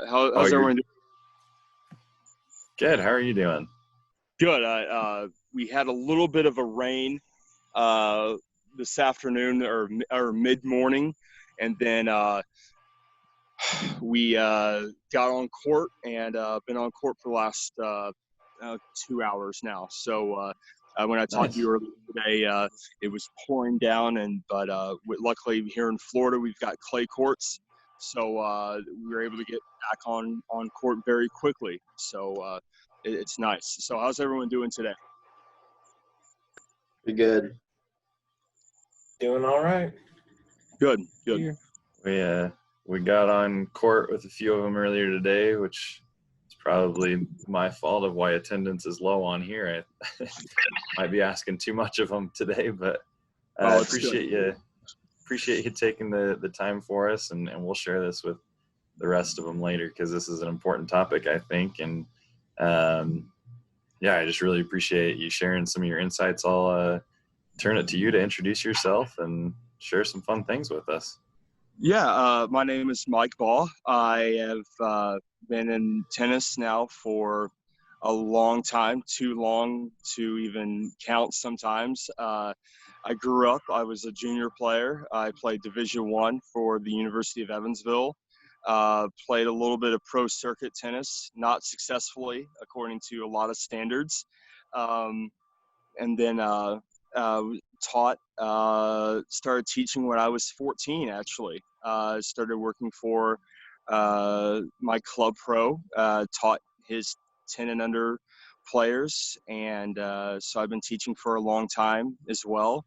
Oh, How's everyone doing? good. How are you doing? Good. We had a little bit of a rain this afternoon or mid-morning, and then we got on court and been on court for the last 2 hours now. So when I talked to Nice. you earlier today, it was pouring down, but luckily here in Florida we've got clay courts, so we were able to get back on court very quickly. So it's nice. So how's everyone doing today? Be good. Doing all right. Good. We got on court with a few of them earlier today, which is probably my fault of why attendance is low on here. I might be asking too much of them today, but I appreciate you taking the time for us, and we'll share this with the rest of them later because this is an important topic, I think. And I just really appreciate you sharing some of your insights. I'll turn it to you to introduce yourself and share some fun things with us. Yeah, my name is Mike Baugh. I have been in tennis now for a long time, too long to even count sometimes. I grew up, I was a junior player. I played Division I for the University of Evansville. Played a little bit of pro circuit tennis, not successfully according to a lot of standards. And then started teaching when I was 14, actually. Started working for my club pro, taught his 10 and under players, and so I've been teaching for a long time as well.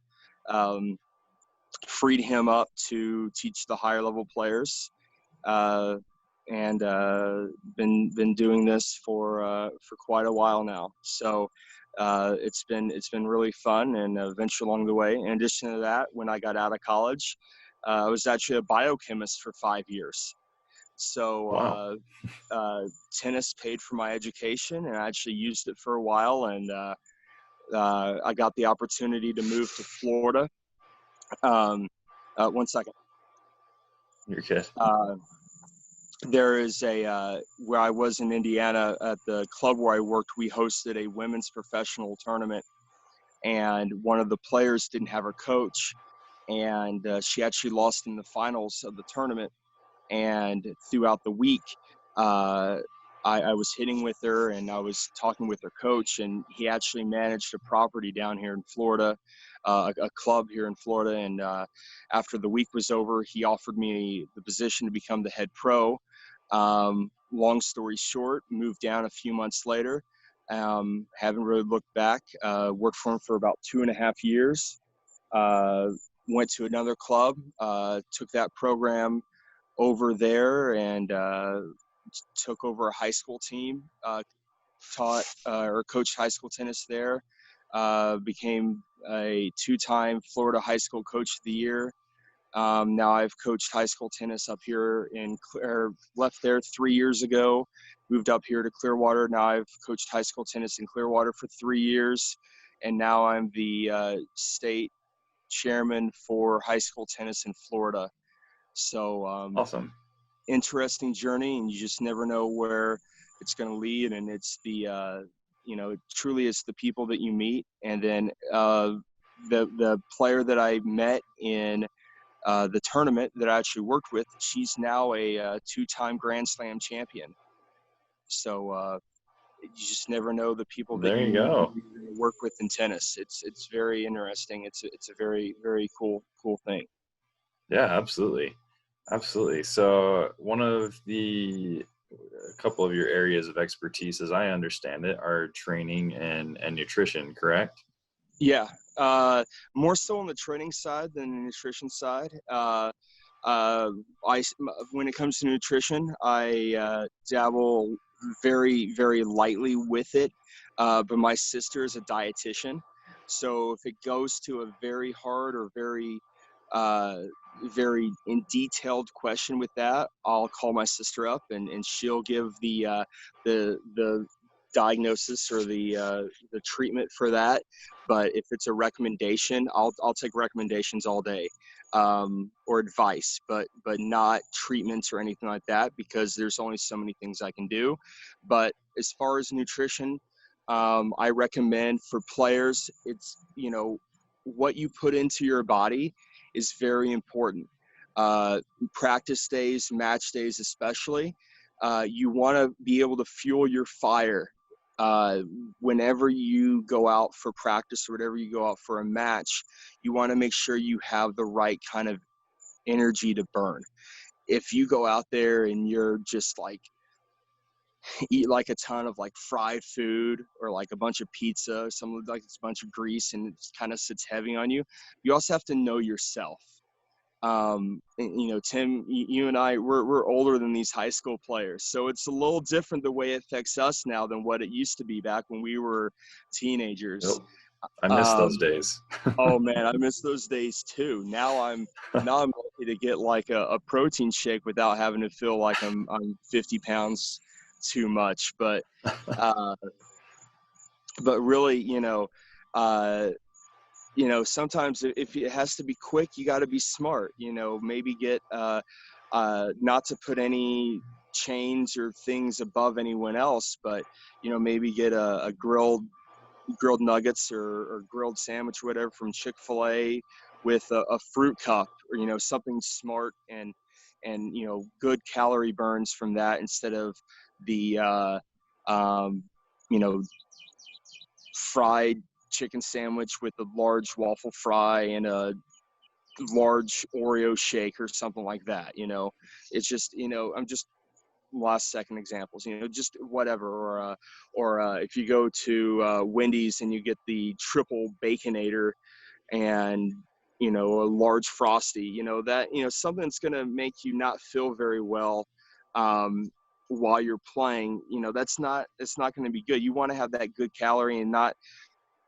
Freed him up to teach the higher level players, and been doing this for quite a while now. So it's been really fun and adventure along the way. In addition to that, when I got out of college, I was actually a biochemist for 5 years. So Wow. tennis paid for my education, and I actually used it for a while. And I got the opportunity to move to Florida. 1 second. You're good. There is where I was in Indiana at the club where I worked, we hosted a women's professional tournament, and one of the players didn't have her coach, and she actually lost in the finals of the tournament. And throughout the week, I was hitting with her and I was talking with her coach, and he actually managed a property down here in Florida, a club here in Florida. And after the week was over, he offered me the position to become the head pro. Long story short, moved down a few months later. Haven't really looked back. Worked for him for about 2.5 years. Went to another club, took that program over there, and took over a high school team, taught or coached high school tennis there, became a 2-time Florida High School Coach of the Year. Now I've coached high school tennis up here left there 3 years ago, moved up here to Clearwater. Now I've coached high school tennis in Clearwater for 3 years, and now I'm the state chairman for high school tennis in Florida. So Awesome. interesting journey, and you just never know where it's going to lead. And it's the truly it's the people that you meet. And then the player that I met in the tournament that I actually worked with, she's now a 2-time Grand Slam champion. So you just never know the people that There you go. work with in tennis. It's very interesting. It's a very, very cool thing. Yeah, absolutely. So a couple of your areas of expertise, as I understand it, are training and nutrition, correct? Yeah, more so on the training side than the nutrition side. When it comes to nutrition, I dabble very, very lightly with it, but my sister is a dietitian. So if it goes to a very hard or very in detailed question with that, I'll call my sister up, and she'll give the diagnosis or the treatment for that. But if it's a recommendation, I'll take recommendations all day, or advice, but not treatments or anything like that, because there's only so many things I can do. But as far as nutrition, I recommend for players, it's, what you put into your body is very important. Practice days, match days especially, you want to be able to fuel your fire whenever you go out for practice or whatever you go out for a match. You want to make sure you have the right kind of energy to burn. If you go out there and you're just like eat like a ton of like fried food or like a bunch of pizza, some like it's a bunch of grease and it just kind of sits heavy on you, you also have to know yourself. And, Tim, you and I, we're older than these high school players, so it's a little different the way it affects us now than what it used to be back when we were teenagers. Yep. I miss those days. Oh man, I miss those days too. Now I'm lucky to get like a protein shake without having to feel like I'm 50 pounds too much. But really, sometimes if it has to be quick, you got to be smart. Maybe get not to put any chains or things above anyone else, but maybe get a grilled nuggets or grilled sandwich, whatever, from Chick-fil-A with a fruit cup, or something smart and good calorie burns from that, instead of the fried chicken sandwich with a large waffle fry and a large Oreo shake or something like that. It's just, I'm just last second examples, just whatever. Or if you go to Wendy's and you get the triple baconator and a large frosty, that something that's going to make you not feel very well while you're playing, it's not going to be good. You want to have that good calorie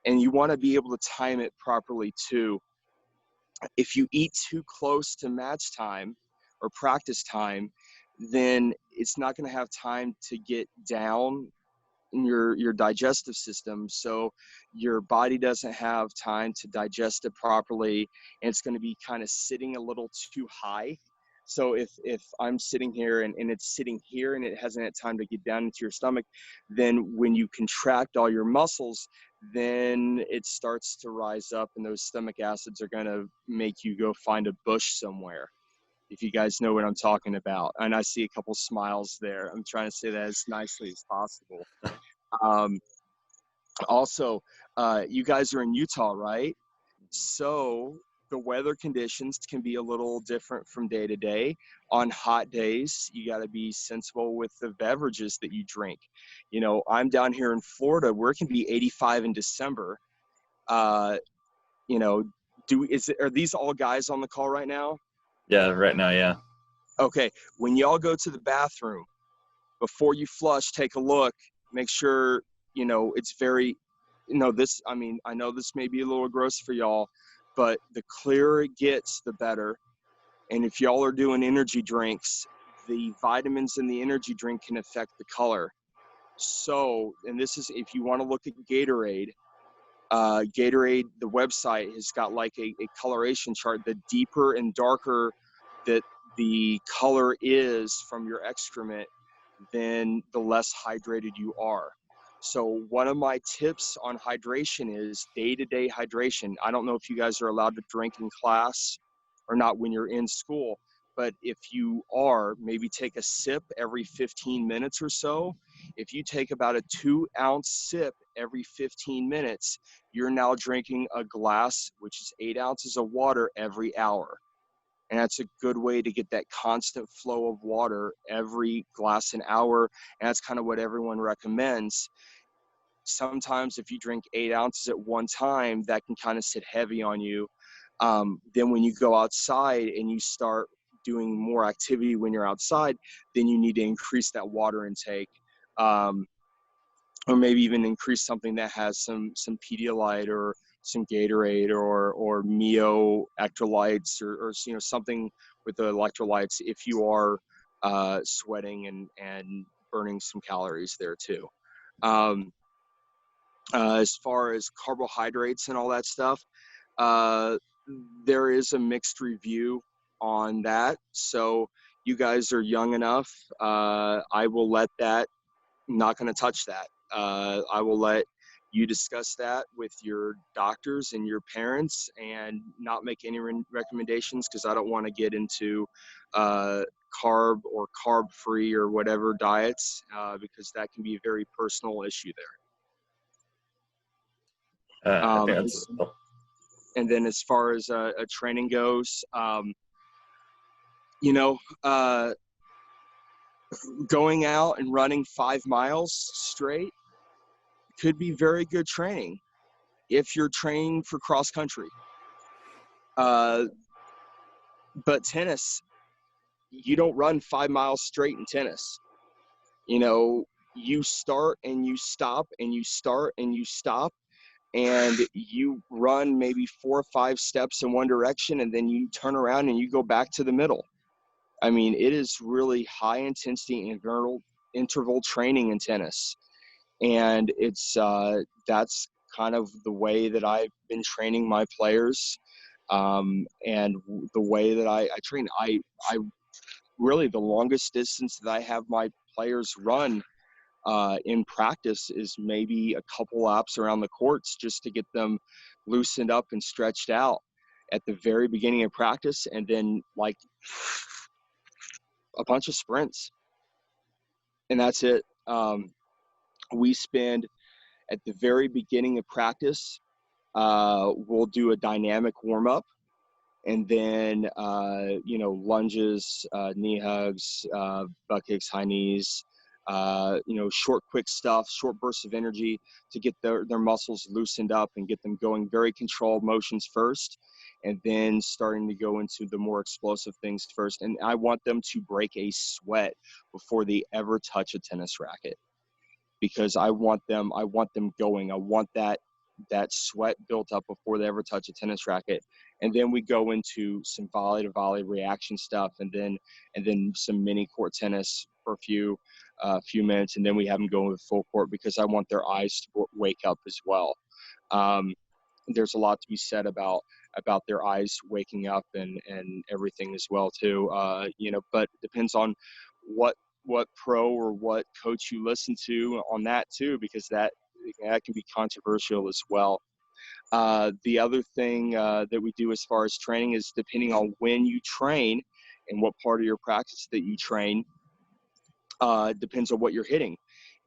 and you want to be able to time it properly too. If you eat too close to match time or practice time, then it's not going to have time to get down in your digestive system. So your body doesn't have time to digest it properly, and it's going to be kind of sitting a little too high. So if I'm sitting here and it's sitting here and it hasn't had time to get down into your stomach, then when you contract all your muscles, then it starts to rise up, and those stomach acids are going to make you go find a bush somewhere. If you guys know what I'm talking about. And I see a couple smiles there. I'm trying to say that as nicely as possible. Also, you guys are in Utah, right? So the weather conditions can be a little different from day to day. On hot days, you got to be sensible with the beverages that you drink. I'm down here in Florida where it can be 85 in December. Are these all guys on the call right now? Yeah, right now, yeah. Okay, when y'all go to the bathroom, before you flush, take a look, make sure, it's very, I know this may be a little gross for y'all, but the clearer it gets, the better. And if y'all are doing energy drinks, the vitamins in the energy drink can affect the color. So, and this is, if you want to look at Gatorade, the website has got like a coloration chart. The deeper and darker that the color is from your excrement, then the less hydrated you are. So one of my tips on hydration is day-to-day hydration. I don't know if you guys are allowed to drink in class or not when you're in school, but if you are, maybe take a sip every 15 minutes or so. If you take about a 2-ounce sip every 15 minutes, you're now drinking a glass, which is 8 ounces of water every hour. And that's a good way to get that constant flow of water every glass an hour. And that's kind of what everyone recommends. Sometimes if you drink 8 ounces at one time, that can kind of sit heavy on you. Then when you go outside and you start doing more activity when you're outside, then you need to increase that water intake. Or maybe even increase something that has some Pedialyte or some Gatorade or Mio electrolytes or something with the electrolytes if you are sweating and burning some calories there too. As far as carbohydrates and all that stuff, there is a mixed review on that. So you guys are young enough. I will let that, not going to touch that. I will let you discuss that with your doctors and your parents and not make any recommendations, because I don't want to get into carb or carb free or whatever diets, because that can be a very personal issue there. I think that's. And then as far as a training goes, you know, going out and running 5 miles straight could be very good training if you're training for cross country. But tennis, you don't run 5 miles straight in tennis. You know, you start and you stop and you start and you stop, and you run maybe 4 or 5 steps in one direction, and then you turn around and you go back to the middle. I mean, it is really high intensity interval training in tennis. And it's that's kind of the way that I've been training my players, and the way that I train. I really, the longest distance that I have my players run in practice is maybe a couple laps around the courts, just to get them loosened up and stretched out at the very beginning of practice, and then like a bunch of sprints, and that's it. We spend at the very beginning of practice, we'll do a dynamic warm up, and then lunges, knee hugs, butt kicks, high knees, short quick stuff, short bursts of energy to get their muscles loosened up and get them going, very controlled motions first, and then starting to go into the more explosive things first. And I want them to break a sweat before they ever touch a tennis racket, because I want them going. I want that sweat built up before they ever touch a tennis racket. And then we go into some volley to volley reaction stuff, and then some mini court tennis for a few minutes, and then we have them go with full court, because I want their eyes to wake up as well. There's a lot to be said about their eyes waking up and everything as well too. But it depends on what pro or what coach you listen to on that too, because that can be controversial as well. The other thing that we do as far as training is, depending on when you train and what part of your practice that you train, depends on what you're hitting.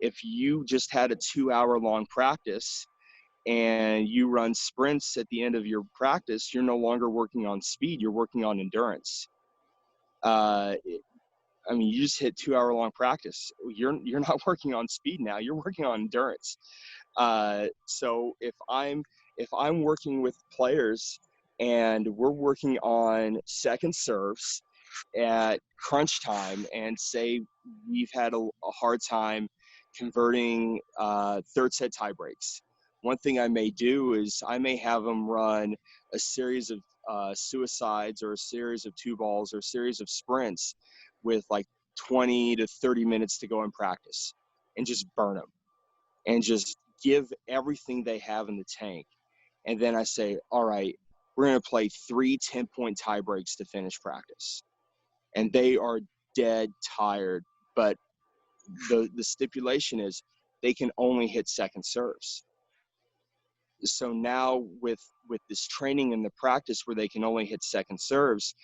If you just had a 2-hour long practice and you run sprints at the end of your practice, you're no longer working on speed, you're working on endurance. You just hit 2-hour long practice. You're not working on speed now, you're working on endurance. So if I'm working with players and we're working on second serves at crunch time, and say we've had a hard time converting third set tie breaks, one thing I may do is I may have them run a series of suicides, or a series of 2-balls, or a series of sprints with like 20 to 30 minutes to go in practice, and just burn them and just give everything they have in the tank. And then I say, all right, we're going to play 3 10-point tie breaks to finish practice. And they are dead tired, but the stipulation is they can only hit second serves. So now with this training and the practice where they can only hit second serves,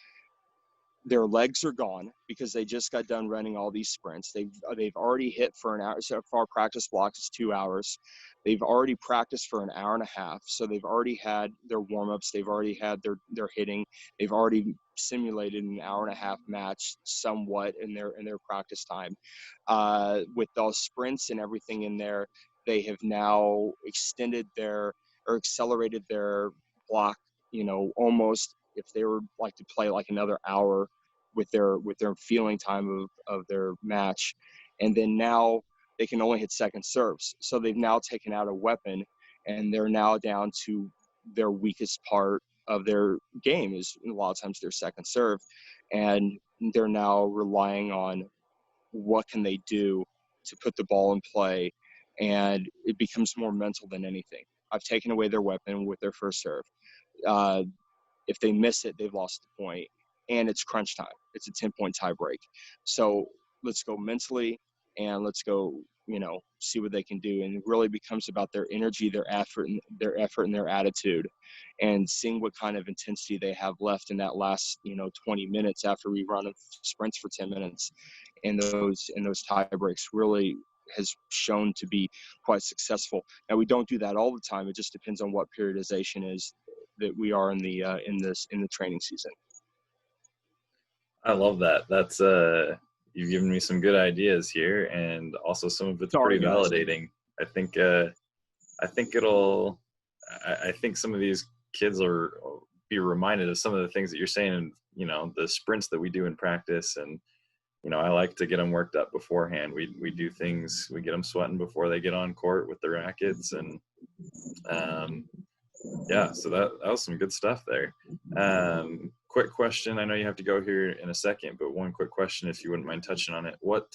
their legs are gone, because they just got done running all these sprints. They've already hit for an hour. So far, practice blocks is 2 hours. They've already practiced for an hour and a half. So they've already had their warm-ups. They've already had their hitting. They've already simulated an hour and a half match somewhat in their practice time. With those sprints and everything in there, they have now accelerated their block, almost, if they were like to play like another hour with their feeling time of their match. And then now they can only hit second serves. So they've now taken out a weapon, and they're now down to their weakest part of their game, is a lot of times their second serve. And they're now relying on what can they do to put the ball in play and it becomes more mental than anything. I've taken away their weapon with their first serve. If they miss it, they've lost the point, and it's crunch time. It's a 10-point tie break. So let's go mentally, and let's go, see what they can do. And it really becomes about their energy, their effort, and their attitude, and seeing what kind of intensity they have left in that last, 20 minutes after we run sprints for 10 minutes. And those tie breaks really has shown to be quite successful. Now, we don't do that all the time. It just depends on what periodization is that we are in the training season. I love that. That's you've given me some good ideas here, and also some of it's pretty validating. I think I think some of these kids will be reminded of some of the things that you're saying, and the sprints that we do in practice. And I like to get them worked up beforehand. We do things, we get them sweating before they get on court with their rackets, and yeah, so that was some good stuff there. Quick question. I know you have to go here in a second, but one quick question, if you wouldn't mind touching on it. What,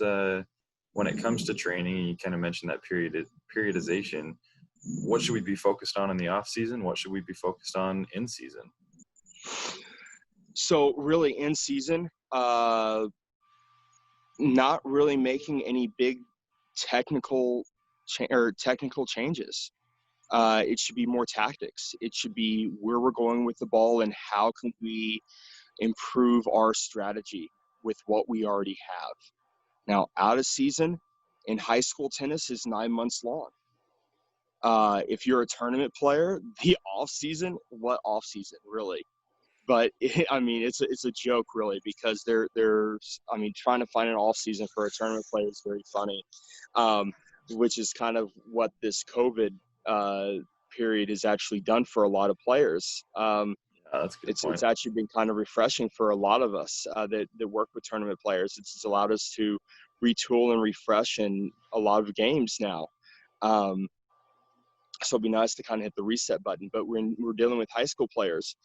when it comes to training, you kind of mentioned that periodization, what should we be focused on in the off season? What should we be focused on in season? So really in season, not really making any big technical changes. It should be more tactics. It should be where we're going with the ball and how can we improve our strategy with what we already have. Now, out of season in high school tennis is 9 months long. If you're a tournament player, the off season, what off season really? But it's a joke really, because trying to find an off season for a tournament player is very funny, which is kind of what this COVID period has actually done for a lot of players. That's a good point. It's actually been kind of refreshing for a lot of us that work with tournament players. It's allowed us to retool and refresh in a lot of games now. So it'd be nice to kind of hit the reset button. But we're dealing with high school players,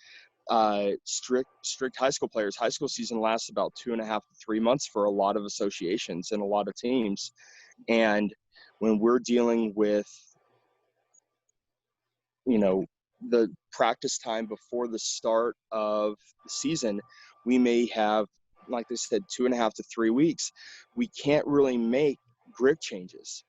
strict high school players. High school season lasts about 2.5 to 3 months for a lot of associations and a lot of teams. And when we're dealing with the practice time before the start of the season, we may have, like they said, 2.5 to 3 weeks. We can't really make grip changes.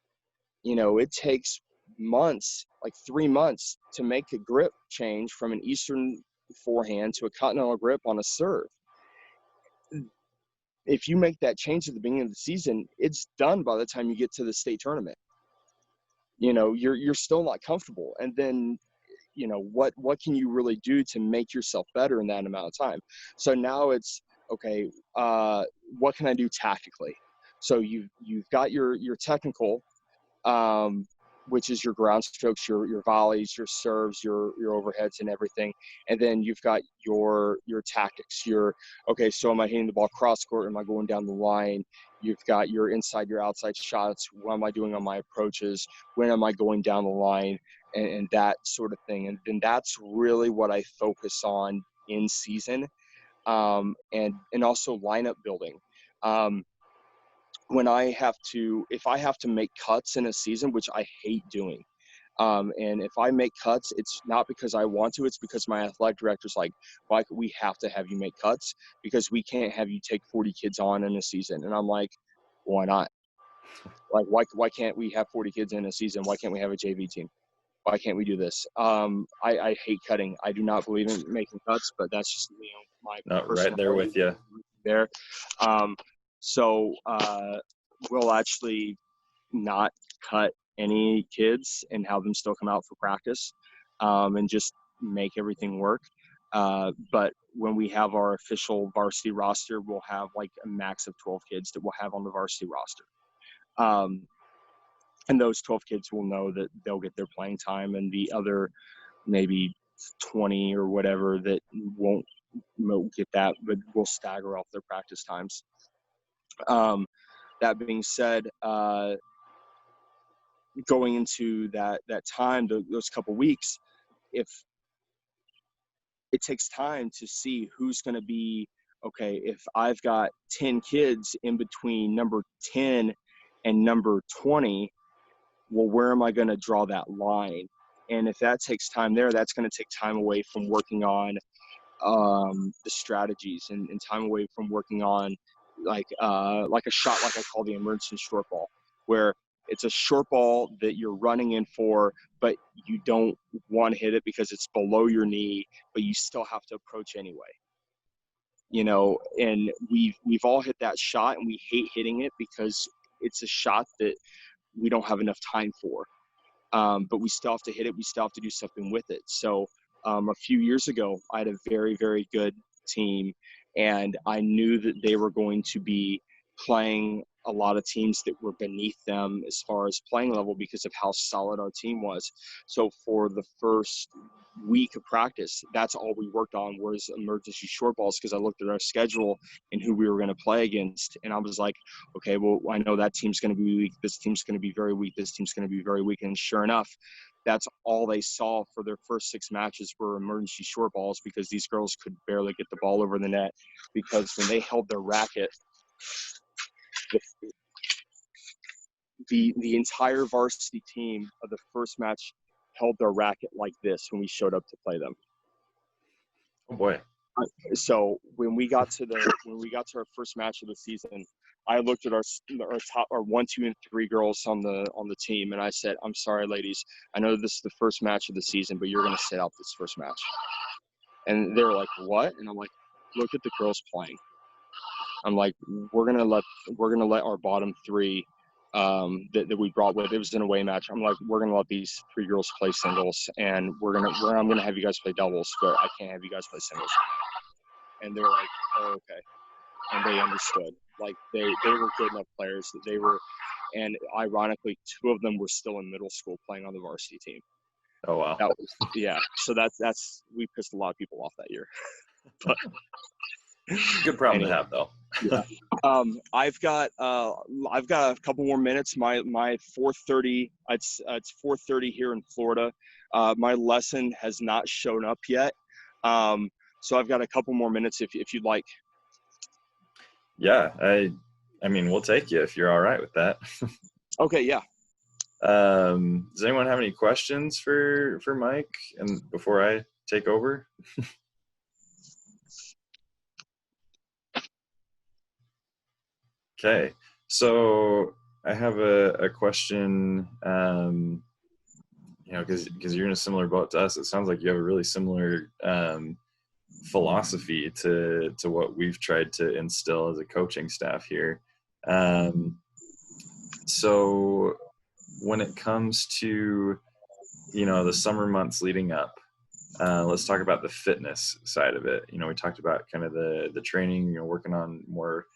It takes months, like 3 months, to make a grip change from an Eastern forehand to a continental grip on a serve. If you make that change at the beginning of the season, it's done by the time you get to the state tournament. You're still not comfortable. And then what can you really do to make yourself better in that amount of time? So now it's okay, what can I do tactically? So you've got your technical, which is your ground strokes, your volleys, your serves, your overheads and everything. And then you've got your tactics. So am I hitting the ball cross court? Am I going down the line? You've got your inside, your outside shots. What am I doing on my approaches? When am I going down the line? And that sort of thing. And then that's really what I focus on in season, and also lineup building. If I have to make cuts in a season, which I hate doing, and if I make cuts, it's not because I want to, it's because my athletic director's like, why we have to have you make cuts, because we can't have you take 40 kids on in a season. And I'm like, why not? Like, why can't we have 40 kids in a season? Why can't we have a JV team? Why can't we do this? I hate cutting. I do not believe in making cuts, but that's just my personal right there with you there. So we'll actually not cut any kids and have them still come out for practice, and just make everything work. But when we have our official varsity roster, we'll have like a max of 12 kids that we'll have on the varsity roster. And those 12 kids will know that they'll get their playing time, and the other maybe 20 or whatever that won't get that, but we'll stagger off their practice times. That being said, going into that time, those couple weeks, if it takes time to see who's going to be, okay, if I've got 10 kids in between number 10 and number 20, well, where am I going to draw that line? And if that takes time there, that's going to take time away from working on the strategies and time away from working on like a shot, like I call the emergency short ball, where it's a short ball that you're running in for, but you don't want to hit it because it's below your knee, but you still have to approach anyway. You know, and we've all hit that shot, and we hate hitting it because it's a shot that we don't have enough time for. But we still have to hit it. We still have to do something with it. So a few years ago, I had a very, very good team, and I knew that they were going to be playing a lot of teams that were beneath them as far as playing level because of how solid our team was. So for the first week of practice, that's all we worked on was emergency short balls, because I looked at our schedule and who we were going to play against, and I was like, okay, well, I know that team's going to be weak, this team's going to be very weak, this team's going to be very weak. And sure enough, that's all they saw for their first 6 matches were emergency short balls, because these girls could barely get the ball over the net, because when they held their racket, the entire varsity team of the first match held their racket like this when we showed up to play them. Oh boy. So when we got to our first match of the season, I looked at our 1, 2, and 3 girls on the team, and I said, "I'm sorry, ladies. I know this is the first match of the season, but you're going to sit out this first match." And they were like, "What?" And I'm like, "Look at the girls playing." I'm like, "We're gonna let our bottom 3 that we brought with. It was an away match. I'm like, we're gonna let these 3 girls play singles, and I'm gonna have you guys play doubles, but I can't have you guys play singles." And they're like, "Oh, okay." And they understood. Like they were good enough players that they were, and ironically, 2 of them were still in middle school playing on the varsity team. Oh wow. That was, yeah. So that's we pissed a lot of people off that year. But good problem anyway, to have, though. Yeah. I've got a couple more minutes. My 4:30. It's 4:30 here in Florida. My lesson has not shown up yet. So I've got a couple more minutes if you'd like. Yeah, I mean, we'll take you if you're all right with that. Okay, yeah. Does anyone have any questions for Mike and before I take over? Okay, so I have a question. You know, because you're in a similar boat to us, it sounds like you have a really similar philosophy to what we've tried to instill as a coaching staff here. So when it comes to, you know, the summer months leading up, let's talk about the fitness side of it. You know, we talked about kind of the training, you know, working on more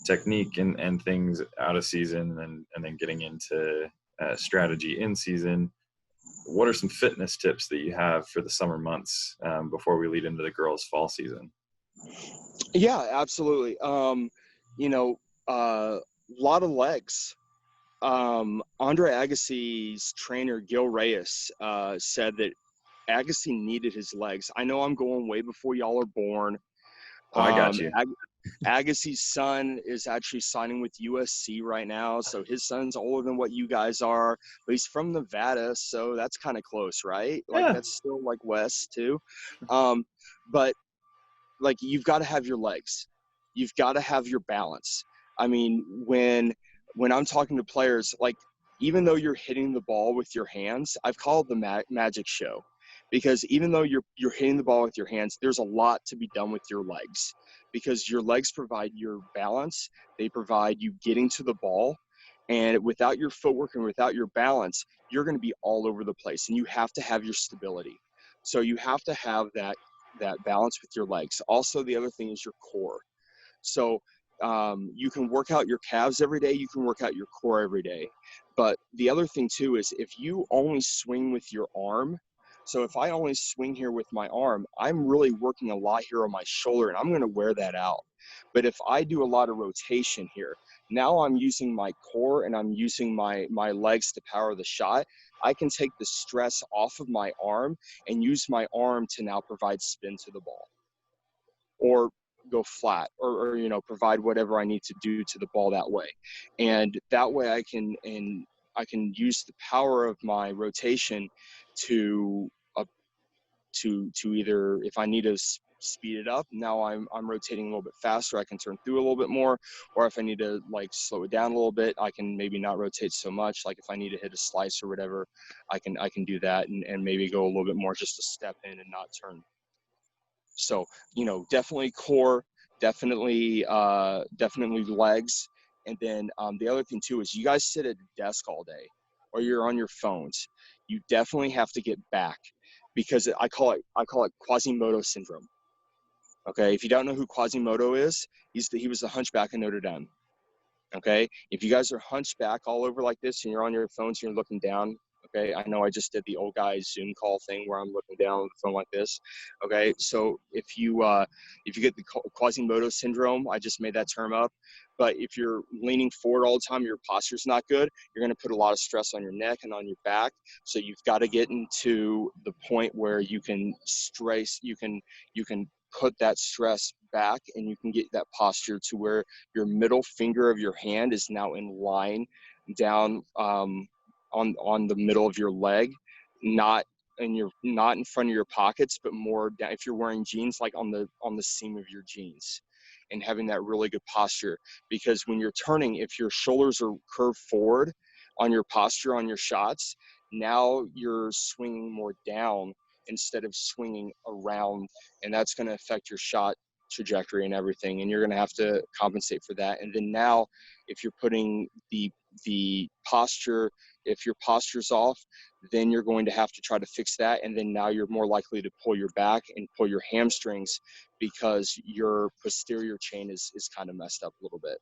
technique and things out of season, and then getting into strategy in season. What are some fitness tips that you have for the summer months before we lead into the girls' fall season? Yeah, absolutely. You know, a lot of legs. Andre Agassi's trainer, Gil Reyes, said that Agassi needed his legs. I know I'm going way before y'all are born. Oh, I got you. Agassi's son is actually signing with USC right now, so his son's older than what you guys are, but he's from Nevada, so that's kind of close, right? Like, Yeah. that's still like west too. But like, you've got to have your legs, you've got to have your balance. I mean, when I'm talking to players, like, even though you're hitting the ball with your hands, I've called the magic show, because even though you're hitting the ball with your hands, there's a lot to be done with your legs, because your legs provide your balance, they provide you getting to the ball, and without your footwork and without your balance, you're going to be all over the place, and you have to have your stability. So you have to have that balance with your legs. Also, the other thing is your core. So you can work out your calves every day, you can work out your core every day. But the other thing too is, if you only swing with your arm, so if I only swing here with my arm, I'm really working a lot here on my shoulder, and I'm going to wear that out. But if I do a lot of rotation here, now I'm using my core and I'm using my legs to power the shot. I can take the stress off of my arm and use my arm to now provide spin to the ball, or go flat, or provide whatever I need to do to the ball that way. And that way I can use the power of my rotation to either, if I need to speed it up, now I'm rotating a little bit faster, I can turn through a little bit more, or if I need to like slow it down a little bit, I can maybe not rotate so much. Like if I need to hit a slice or whatever, I can do that and maybe go a little bit more just to step in and not turn. So, you know, definitely core, definitely legs. And then the other thing too is you guys sit at a desk all day or you're on your phones. You definitely have to get back, because I call it Quasimodo syndrome. Okay, if you don't know who Quasimodo is, he was the hunchback in Notre Dame. Okay, if you guys are hunchback all over like this and you're on your phones and you're looking down, okay, I know I just did the old guy Zoom call thing where I'm looking down on the phone like this. Okay, so if you get the Quasimodo syndrome, I just made that term up. But if you're leaning forward all the time, your posture's not good, you're going to put a lot of stress on your neck and on your back. So you've got to get into the point where you can put that stress back and you can get that posture to where your middle finger of your hand is now in line down on the middle of your leg, not in front of your pockets, but more down, if you're wearing jeans, like on the seam of your jeans, and having that really good posture. Because when you're turning, if your shoulders are curved forward on your posture on your shots, now you're swinging more down instead of swinging around, and that's going to affect your shot trajectory and everything, and you're going to have to compensate for that. And then now if you're putting the posture, if your posture's off, then you're going to have to try to fix that, and then now you're more likely to pull your back and pull your hamstrings because your posterior chain is kind of messed up a little bit.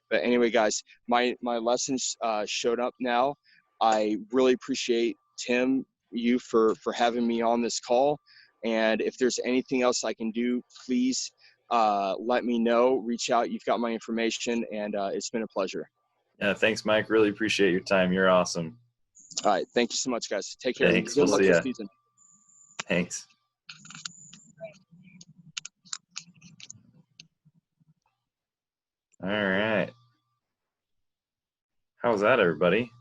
But anyway, guys, my lessons showed up now. I really appreciate Tim, you for having me on this call. And if there's anything else I can do, please let me know. Reach out. You've got my information, and it's been a pleasure. Yeah, thanks, Mike. Really appreciate your time. You're awesome. All right. Thank you so much, guys. Take care. Thanks. Good We'll luck see this ya. season. Thanks. All right. How's that, everybody?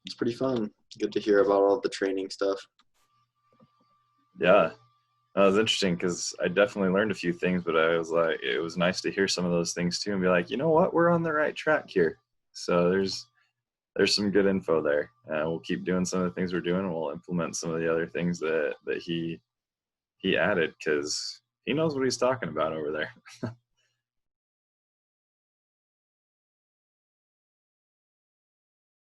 It's pretty fun. Good to hear about all the training stuff. Yeah, that was interesting because I definitely learned a few things, but I was like, it was nice to hear some of those things too and be like, you know what, we're on the right track here. So there's some good info there. We'll keep doing some of the things we're doing. And we'll implement some of the other things that he added, because he knows what he's talking about over there.